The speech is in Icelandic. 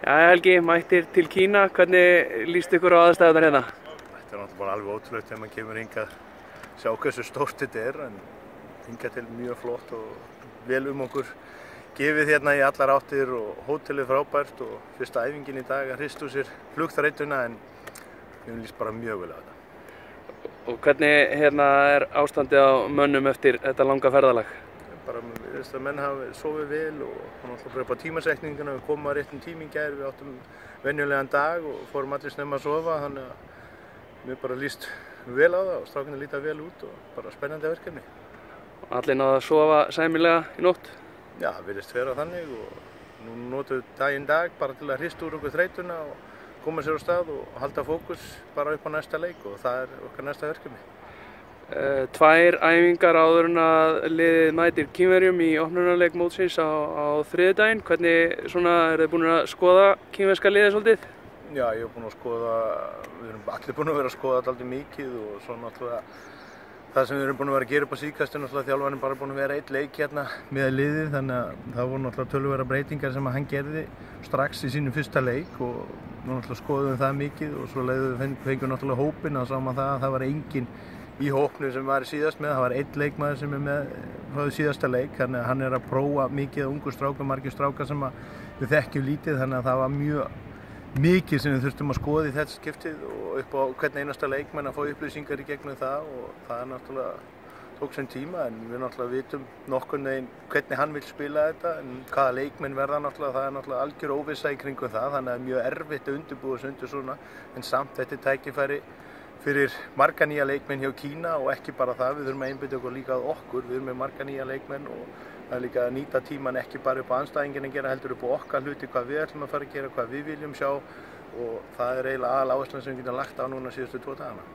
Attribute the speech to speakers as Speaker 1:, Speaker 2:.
Speaker 1: Já, Helgi, mættir til Kína. Hvernig líst ykkur á aðstæðurnar hérna?
Speaker 2: Þetta náttúrulega bara alveg ótrúlegt þegar maður kemur hingað, sjá hversu stórt þetta en hingað til mjög flott og vel okkur gefið hérna í allar áttir og hótelið frábært og fyrsta æfingin í dag að hrista úr sér flugþreytuna en mér líst bara mjög vel á þetta.
Speaker 1: Og hvernig hérna ástandið á mönnum eftir þetta langa ferðalag?
Speaker 2: Bara mér finnst að menn hafa sofið vel og náttúrulega bara upp á tímasetninguna, við komum að réttum tíma í gær, við áttum venjulegan dag og fórum allir snemma að sofa, þannig að mér bara líst vel á það og strákarnir líta vel út og bara spennandi verkefni.
Speaker 1: Allir náðu að sofa sæmilega í nótt?
Speaker 2: Já, það virðist vera þannig og nú notum við daginn dag bara til að hrista úr okkur þreytuna og koma sér á stað og halda fókus bara upp á næsta leik og það er okkar næsta verkefni.
Speaker 1: Tvær æfingar áður en að liðið mætir Kínverjum í opnunarleik mótsins á þriðjudaginn. Hvernig eru þið búin að skoða kínverska liðið svolítið?
Speaker 2: Já, ég hef búin að skoða, við erum allir búin að vera að skoða þetta aldrei mikið og svo náttúrulega það sem við erum búin að vera að gera upp á síðkastinu, náttúrulega þjálfarinn bara búin að vera einn leik hérna með liðið, þannig að það voru náttúrulega töluverðar breytingar sem hann gerði strax í sínum fyrsta leik og náttúrulega skoðum það mikið og svo fengum náttúrulega hópinn og sáum að það var enginn í hópnum sem var síðast með, það var einn leikmaður sem með frá síðasta leik, þannig að hann að prófa mikið af ungu strákum, margir strákar sem við þekkjum lítið, þannig að það var mjög mikið sem við þurftum að skoða í þetta skiptið og upp á hvern einasta leikmann að fá upplýsingar í gegnum það og það náttúrulega tók sem tíma en við náttúrulega vitum nokkurn veginn hvernig hann vil spila þetta en hvaða leikmenn verða náttúrulega, það náttúrulega algjör óvissa í kringum það, þannig að mjög erfitt að undirbúa sig undir svona en samt þetta tækifæri fyrir marga nýja leikmenn hjá Kína og ekki bara það, við þurfum að einbeita okkur líka að okkur, við erum með marga nýja leikmenn og það er líka að nýta tíman ekki bara upp á andstæðinginn að gera heldur upp á okkar hluti, hvað við ætlum að fara að gera, hvað við viljum sjá og það er eiginlega aðaláherslan sem við getum lagt á núna síðustu 2 dagana.